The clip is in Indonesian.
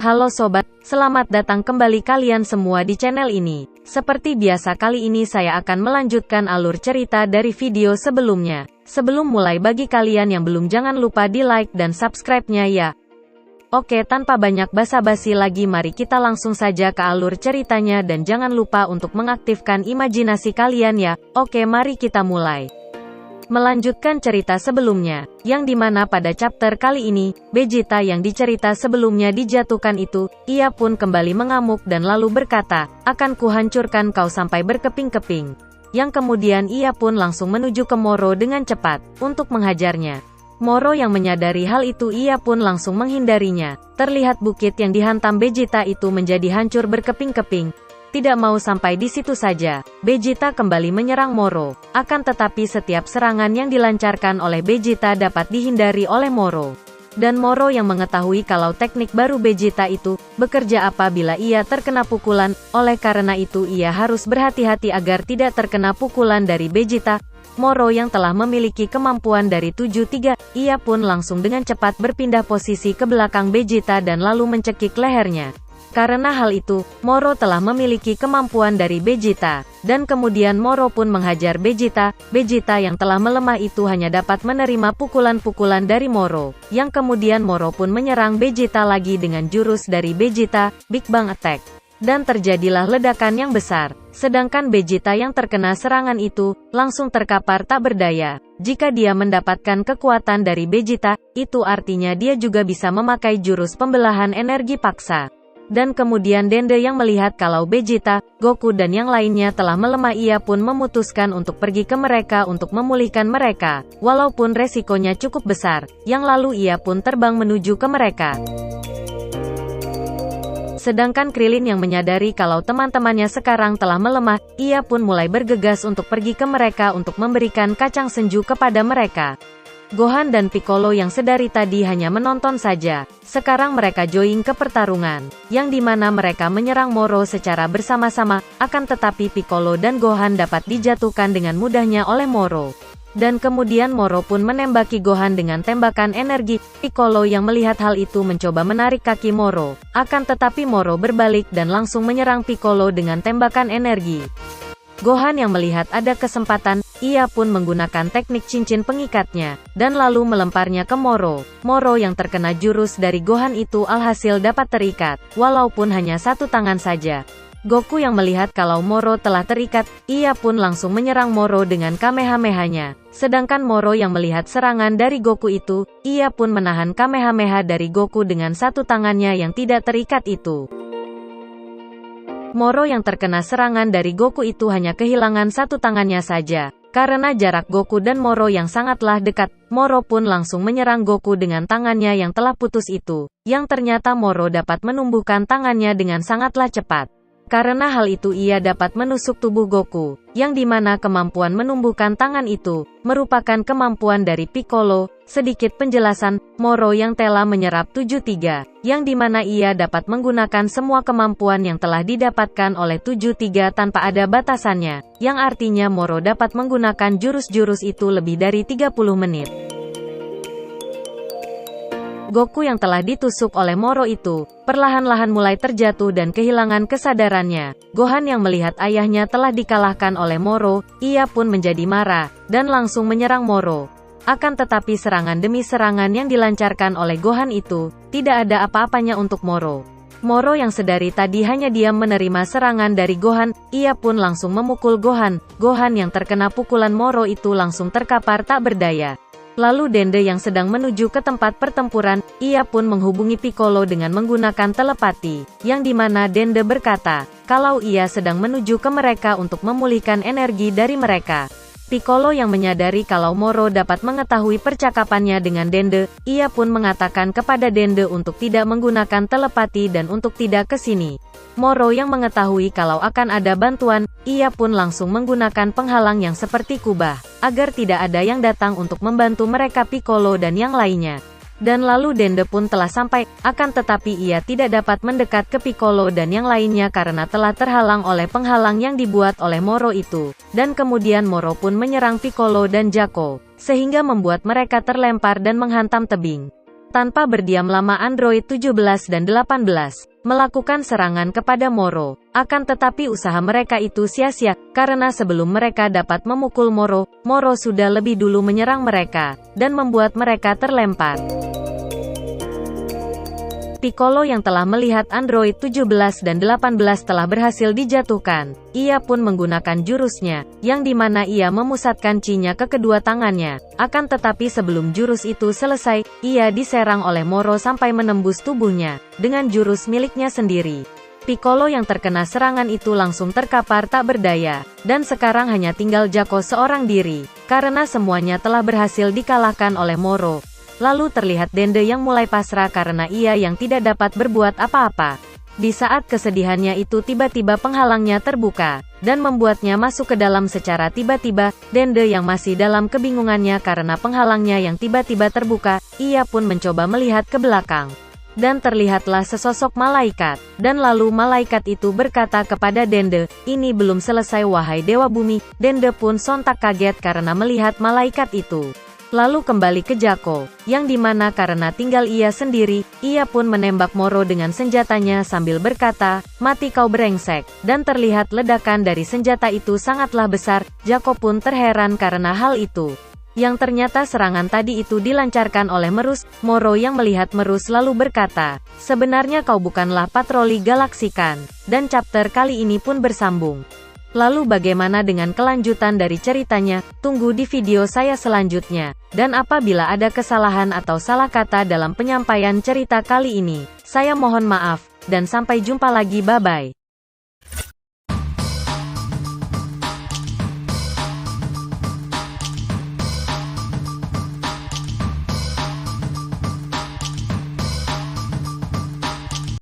Halo sobat, selamat datang kembali kalian semua di channel ini. Seperti biasa kali ini saya akan melanjutkan alur cerita dari video sebelumnya. Sebelum mulai bagi kalian yang belum jangan lupa di like dan subscribe-nya ya. Oke, tanpa banyak basa-basi lagi mari kita langsung saja ke alur ceritanya dan jangan lupa untuk mengaktifkan imajinasi kalian ya. Oke, mari kita mulai. Melanjutkan cerita sebelumnya, yang dimana pada chapter kali ini, Vegeta yang dicerita sebelumnya dijatuhkan itu, ia pun kembali mengamuk dan lalu berkata, akan kuhancurkan kau sampai berkeping-keping. Yang kemudian ia pun langsung menuju ke Moro dengan cepat, untuk menghajarnya. Moro yang menyadari hal itu ia pun langsung menghindarinya. Terlihat bukit yang dihantam Vegeta itu menjadi hancur berkeping-keping. Tidak mau sampai di situ saja, Vegeta kembali menyerang Moro. Akan tetapi setiap serangan yang dilancarkan oleh Vegeta dapat dihindari oleh Moro. Dan Moro yang mengetahui kalau teknik baru Vegeta itu bekerja apabila ia terkena pukulan, oleh karena itu ia harus berhati-hati agar tidak terkena pukulan dari Vegeta. Moro yang telah memiliki kemampuan dari 7-3, ia pun langsung dengan cepat berpindah posisi ke belakang Vegeta dan lalu mencekik lehernya. Karena hal itu, Moro telah memiliki kemampuan dari Vegeta, dan kemudian Moro pun menghajar Vegeta. Vegeta yang telah melemah itu hanya dapat menerima pukulan-pukulan dari Moro, yang kemudian Moro pun menyerang Vegeta lagi dengan jurus dari Vegeta, Big Bang Attack. Dan terjadilah ledakan yang besar, sedangkan Vegeta yang terkena serangan itu, langsung terkapar tak berdaya. Jika dia mendapatkan kekuatan dari Vegeta, itu artinya dia juga bisa memakai jurus pembelahan energi paksa. Dan kemudian Dende yang melihat kalau Vegeta, Goku dan yang lainnya telah melemah ia pun memutuskan untuk pergi ke mereka untuk memulihkan mereka, walaupun resikonya cukup besar, yang lalu ia pun terbang menuju ke mereka. Sedangkan Krillin yang menyadari kalau teman-temannya sekarang telah melemah, ia pun mulai bergegas untuk pergi ke mereka untuk memberikan kacang senju kepada mereka. Gohan dan Piccolo yang sedari tadi hanya menonton saja, sekarang mereka join ke pertarungan, yang dimana mereka menyerang Moro secara bersama-sama, akan tetapi Piccolo dan Gohan dapat dijatuhkan dengan mudahnya oleh Moro. Dan kemudian Moro pun menembaki Gohan dengan tembakan energi. Piccolo yang melihat hal itu mencoba menarik kaki Moro, akan tetapi Moro berbalik dan langsung menyerang Piccolo dengan tembakan energi. Gohan yang melihat ada kesempatan, ia pun menggunakan teknik cincin pengikatnya, dan lalu melemparnya ke Moro. Moro yang terkena jurus dari Gohan itu alhasil dapat terikat, walaupun hanya satu tangan saja. Goku yang melihat kalau Moro telah terikat, ia pun langsung menyerang Moro dengan Kamehameha-nya. Sedangkan Moro yang melihat serangan dari Goku itu, ia pun menahan Kamehameha dari Goku dengan satu tangannya yang tidak terikat itu. Moro yang terkena serangan dari Goku itu hanya kehilangan satu tangannya saja. Karena jarak Goku dan Moro yang sangatlah dekat, Moro pun langsung menyerang Goku dengan tangannya yang telah putus itu, yang ternyata Moro dapat menumbuhkan tangannya dengan sangatlah cepat. Karena hal itu ia dapat menusuk tubuh Goku, yang dimana kemampuan menumbuhkan tangan itu, merupakan kemampuan dari Piccolo. Sedikit penjelasan, Moro yang telah menyerap 7-3, yang dimana ia dapat menggunakan semua kemampuan yang telah didapatkan oleh 7-3 tanpa ada batasannya, yang artinya Moro dapat menggunakan jurus-jurus itu lebih dari 30 menit. Goku yang telah ditusuk oleh Moro itu, perlahan-lahan mulai terjatuh dan kehilangan kesadarannya. Gohan yang melihat ayahnya telah dikalahkan oleh Moro, ia pun menjadi marah, dan langsung menyerang Moro. Akan tetapi serangan demi serangan yang dilancarkan oleh Gohan itu, tidak ada apa-apanya untuk Moro. Moro yang sedari tadi hanya diam menerima serangan dari Gohan, ia pun langsung memukul Gohan. Gohan yang terkena pukulan Moro itu langsung terkapar tak berdaya. Lalu Dende yang sedang menuju ke tempat pertempuran, ia pun menghubungi Piccolo dengan menggunakan telepati, yang dimana Dende berkata, kalau ia sedang menuju ke mereka untuk memulihkan energi dari mereka. Piccolo yang menyadari kalau Moro dapat mengetahui percakapannya dengan Dende, ia pun mengatakan kepada Dende untuk tidak menggunakan telepati dan untuk tidak ke sini. Moro yang mengetahui kalau akan ada bantuan, ia pun langsung menggunakan penghalang yang seperti kubah, agar tidak ada yang datang untuk membantu mereka Piccolo dan yang lainnya. Dan lalu Dende pun telah sampai, akan tetapi ia tidak dapat mendekat ke Piccolo dan yang lainnya karena telah terhalang oleh penghalang yang dibuat oleh Moro itu. Dan kemudian Moro pun menyerang Piccolo dan Jaco, sehingga membuat mereka terlempar dan menghantam tebing. Tanpa berdiam lama Android 17 dan 18 melakukan serangan kepada Moro. Akan tetapi usaha mereka itu sia-sia, karena sebelum mereka dapat memukul Moro, Moro sudah lebih dulu menyerang mereka, dan membuat mereka terlempar. Piccolo yang telah melihat Android 17 dan 18 telah berhasil dijatuhkan. Ia pun menggunakan jurusnya, yang dimana ia memusatkan chi-nya ke kedua tangannya. Akan tetapi sebelum jurus itu selesai, ia diserang oleh Moro sampai menembus tubuhnya, dengan jurus miliknya sendiri. Piccolo yang terkena serangan itu langsung terkapar tak berdaya, dan sekarang hanya tinggal Jaco seorang diri, karena semuanya telah berhasil dikalahkan oleh Moro. Lalu terlihat Dende yang mulai pasrah karena ia yang tidak dapat berbuat apa-apa. Di saat kesedihannya itu tiba-tiba penghalangnya terbuka, dan membuatnya masuk ke dalam secara tiba-tiba. Dende yang masih dalam kebingungannya karena penghalangnya yang tiba-tiba terbuka, ia pun mencoba melihat ke belakang. Dan terlihatlah sesosok malaikat, dan lalu malaikat itu berkata kepada Dende, "Ini belum selesai wahai Dewa Bumi." Dende pun sontak kaget karena melihat malaikat itu. Lalu kembali ke Jaco, yang dimana karena tinggal ia sendiri, ia pun menembak Moro dengan senjatanya sambil berkata, "Mati kau brengsek." Dan terlihat ledakan dari senjata itu sangatlah besar. Jaco pun terheran karena hal itu. Yang ternyata serangan tadi itu dilancarkan oleh Merus. Moro yang melihat Merus lalu berkata, "Sebenarnya kau bukanlah patroli galaksikan." Dan chapter kali ini pun bersambung. Lalu bagaimana dengan kelanjutan dari ceritanya? Tunggu di video saya selanjutnya. Dan apabila ada kesalahan atau salah kata dalam penyampaian cerita kali ini, saya mohon maaf, dan sampai jumpa lagi, bye-bye.